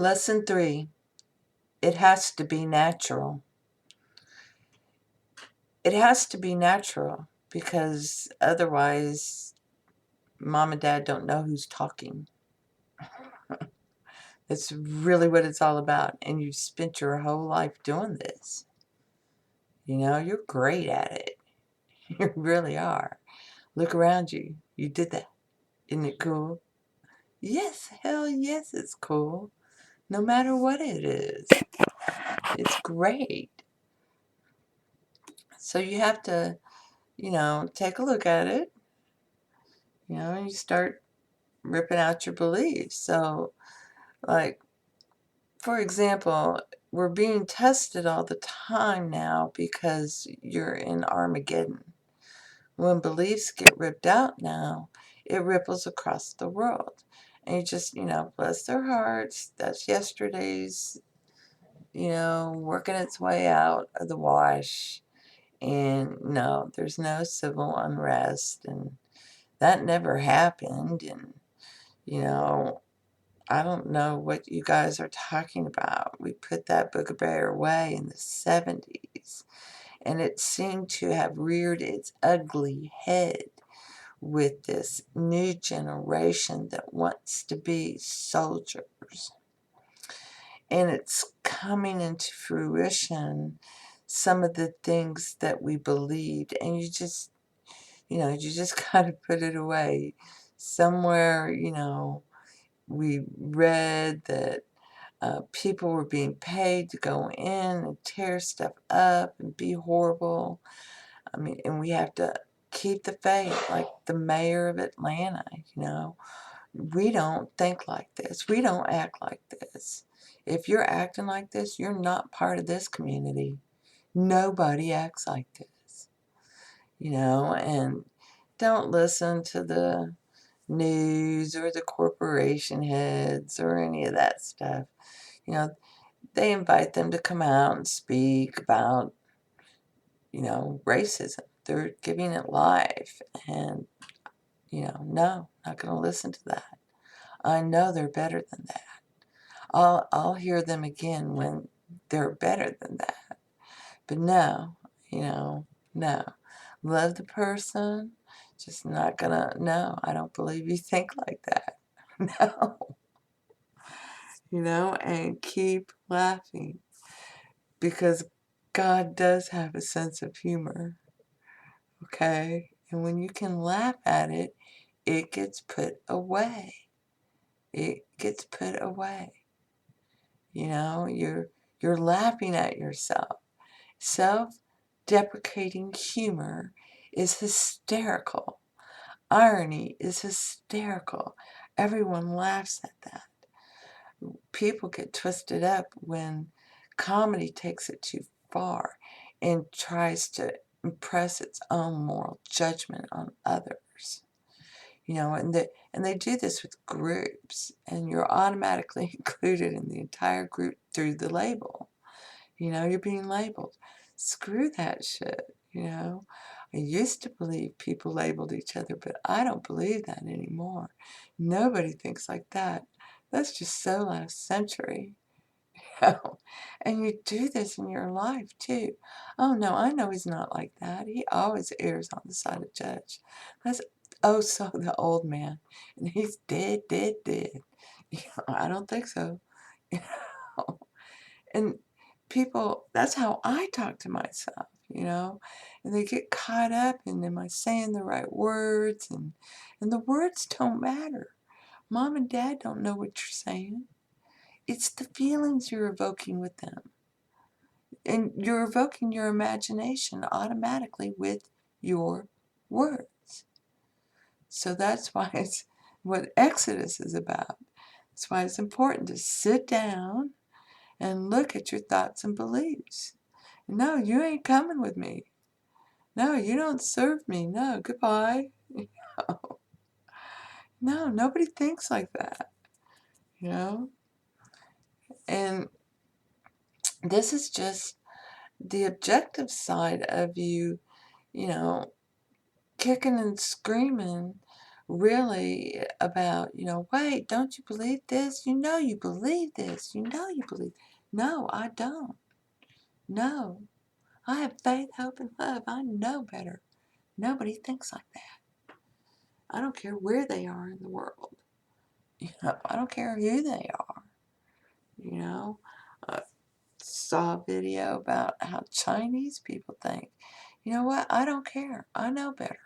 Lesson 3. It has to be natural. It has to be natural because otherwise mom and dad don't know who's talking. That's really what it's all about. And you've spent your whole life doing this. You know, you're great at it. You really are. Look around you. You did that. Isn't it cool? Yes, hell yes, it's cool. No matter what it is. It's great. So you have to, take a look at it. And you start ripping out your beliefs. So, like, for example, we're being tested all the time now because you're in Armageddon. When beliefs get ripped out now, it ripples across the world. And you just, bless their hearts. That's yesterday's, working its way out of the wash. And no, there's no civil unrest. And that never happened. And, I don't know what you guys are talking about. We put that booger away in the 70s. And it seemed to have reared its ugly head with this new generation that wants to be soldiers. And it's coming into fruition, some of the things that we believed. And you just got to put it away. Somewhere, we read that people were being paid to go in and tear stuff up and be horrible. I mean, and we have to keep the faith, like the mayor of Atlanta, We don't think like this. We don't act like this. If you're acting like this, you're not part of this community. Nobody acts like this, and don't listen to the news or the corporation heads or any of that stuff. They invite them to come out and speak about, racism. They're giving it life. And, no, not going to listen to that. I know they're better than that. I'll hear them again when they're better than that. But no, no. Love the person, just not gonna, no, I don't believe you think like that. No. And keep laughing because God does have a sense of humor, okay? And when you can laugh at it, it gets put away. It gets put away. You're laughing at yourself. Self-deprecating humor is hysterical. Irony is hysterical. Everyone laughs at that. People get twisted up when comedy takes it too far and tries to impress its own moral judgment on others. And they do this with groups, and you're automatically included in the entire group through the label. You're being labeled. Screw that shit, I used to believe people labeled each other, but I don't believe that anymore. Nobody thinks like that. That's just so last century. And you do this in your life too. Oh no, I know he's not like that. He always errs on the side of judge. That's so the old man. And he's dead, dead, dead. I don't think so. And people, that's how I talk to myself, and they get caught up in, am I saying the right words? And the words don't matter. Mom and dad don't know what you're saying. It's the feelings you're evoking with them. And you're evoking your imagination automatically with your words. So that's why it's what Exodus is about. That's why it's important to sit down and look at your thoughts and beliefs. No, you ain't coming with me. No, you don't serve me. No, goodbye. No, nobody thinks like that, And this is just the objective side of you, kicking and screaming really about, wait, don't you believe this? You know you believe this. You know you believe. No, I don't. No. I have faith, hope, and love. I know better. Nobody thinks like that. I don't care where they are in the world. I don't care who they are. I saw a video about how Chinese people think. You know what? I don't care. I know better.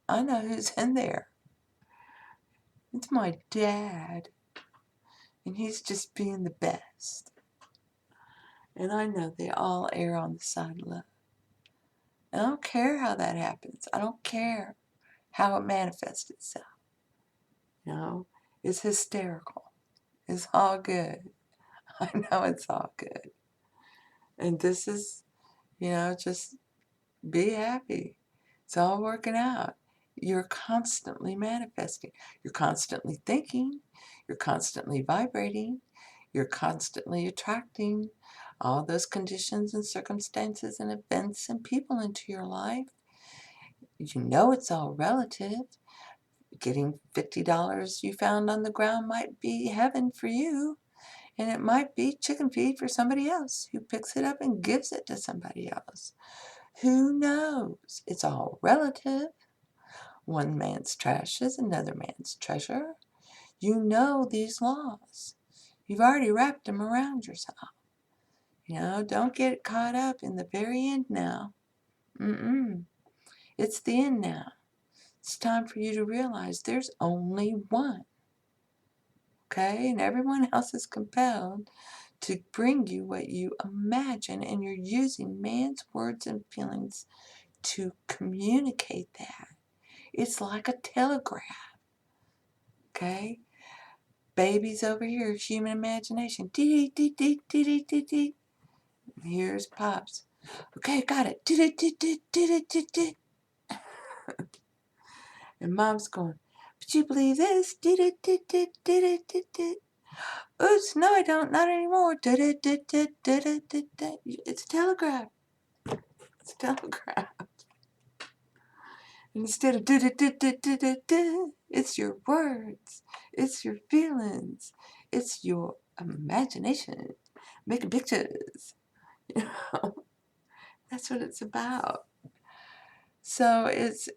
I know who's in there. It's my dad. And he's just being the best. And I know they all err on the side of love. And I don't care how that happens. I don't care how it manifests itself. It's hysterical. It's all good. I know it's all good. And this is, just be happy. It's all working out. You're constantly manifesting. You're constantly thinking. You're constantly vibrating. You're constantly attracting all those conditions and circumstances and events and people into your life. You know it's all relative. Getting $50 you found on the ground might be heaven for you, and it might be chicken feed for somebody else who picks it up and gives it to somebody else. Who knows? It's all relative. One man's trash is another man's treasure. You know these laws. You've already wrapped them around yourself. Don't get caught up in the very end now. It's the end now. It's time for you to realize there's only one. Okay? And everyone else is compelled to bring you what you imagine, and you're using man's words and feelings to communicate that. It's like a telegraph. Okay? Babies over here, human imagination. Dee dee dee dee dee dee dee. Here's Pops. Okay, got it. Dee dee dee dee dee dee dee. And Mom's going, but you believe this? Dee dee dee dee dee dee dee. Oops, no, I don't. Not anymore. Dee dee dee dee dee dee dee. It's a telegraph. It's a telegraph. Instead of it's your words, it's your feelings, it's your imagination, making pictures. That's what it's about. So it's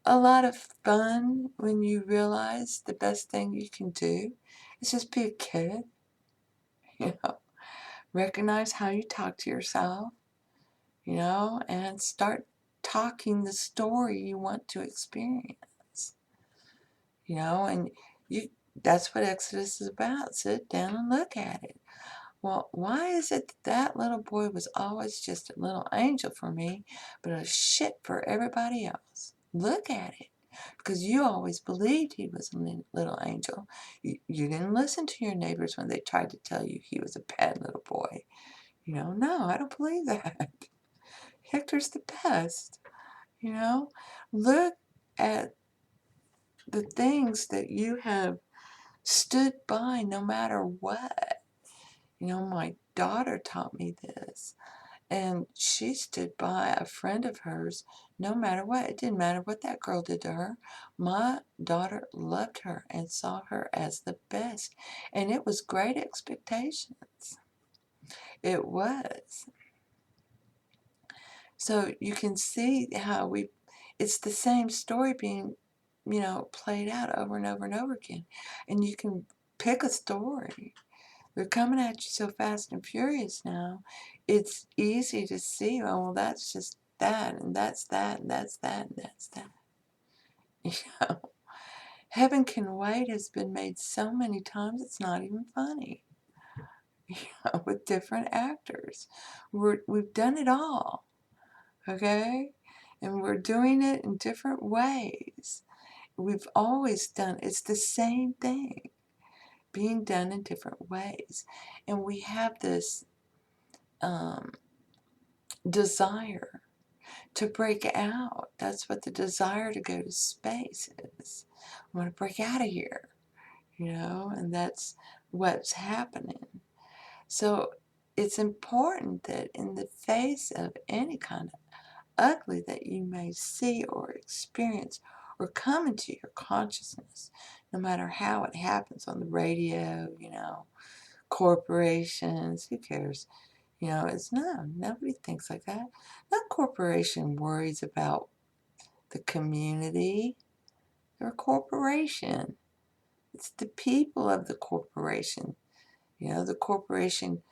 a lot of fun when you realize the best thing you can do is just be a kid. Recognize how you talk to yourself, and start talking the story you want to experience. And that's what Exodus is about. Sit down and look at it. Well, why is it that little boy was always just a little angel for me, but a shit for everybody else? Look at it. Because you always believed he was a little angel. You didn't listen to your neighbors when they tried to tell you he was a bad little boy. No, I don't believe that. Hector's the best. Look at the things that you have stood by no matter what. My daughter taught me this, and she stood by a friend of hers no matter what. It didn't matter what that girl did to her. My daughter loved her and saw her as the best, and it was great expectations. It was. So you can see how it's the same story being played out over and over and over again. And you can pick a story. They're coming at you so fast and furious now. It's easy to see, oh, well, that's just that, and that's that, and that's that, and that's that. Heaven Can Wait has been made so many times, it's not even funny. With different actors. We've done it all. Okay? And we're doing it in different ways. We've always done, it's the same thing being done in different ways. And we have this desire to break out. That's what the desire to go to space is. I want to break out of here, and that's what's happening. So it's important that in the face of any kind of ugly that you may see or experience or come into your consciousness, no matter how it happens on the radio, corporations, who cares? It's nobody thinks like that. No corporation worries about the community. They're a corporation. It's the people of the corporation. The corporation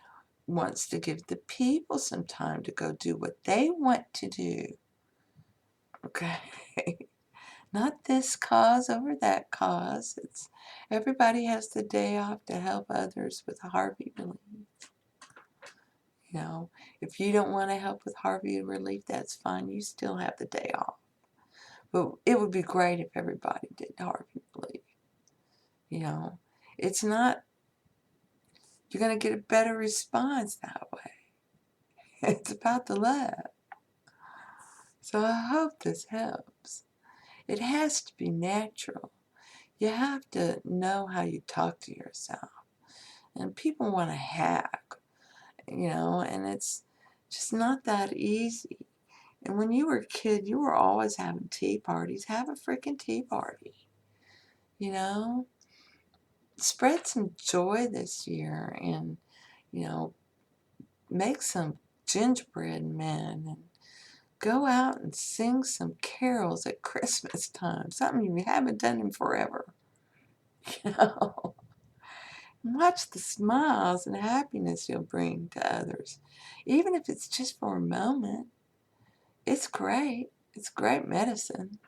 wants to give the people some time to go do what they want to do. Okay? Not this cause over that cause. It's everybody has the day off to help others with Harvey relief. If you don't want to help with Harvey relief, that's fine. You still have the day off. But it would be great if everybody did Harvey relief. It's not, you're going to get a better response that way. It's about the love. So I hope this helps. It has to be natural. You have to know how you talk to yourself. And people want to hack, and it's just not that easy. And when you were a kid, you were always having tea parties. Have a freaking tea party. Spread some joy this year and, make some gingerbread men and go out and sing some carols at Christmas time. Something you haven't done in forever. Watch the smiles and happiness you'll bring to others. Even if it's just for a moment. It's great. It's great medicine.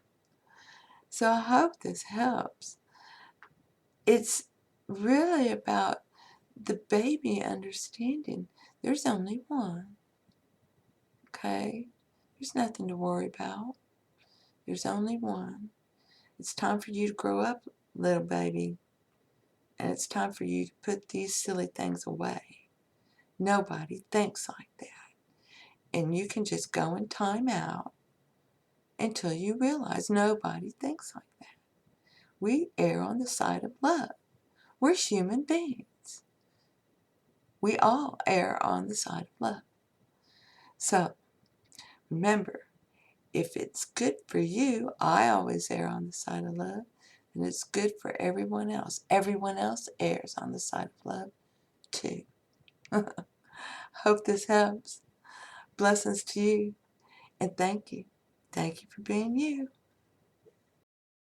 So I hope this helps. It's really about the baby understanding there's only one. Okay? There's nothing to worry about. There's only one. It's time for you to grow up, little baby. And it's time for you to put these silly things away. Nobody thinks like that. And you can just go in time out until you realize nobody thinks like that. We err on the side of love. We're human beings. We all err on the side of love. So, remember, if it's good for you, I always err on the side of love, and it's good for everyone else. Everyone else errs on the side of love, too. Hope this helps. Blessings to you, and thank you. Thank you for being you.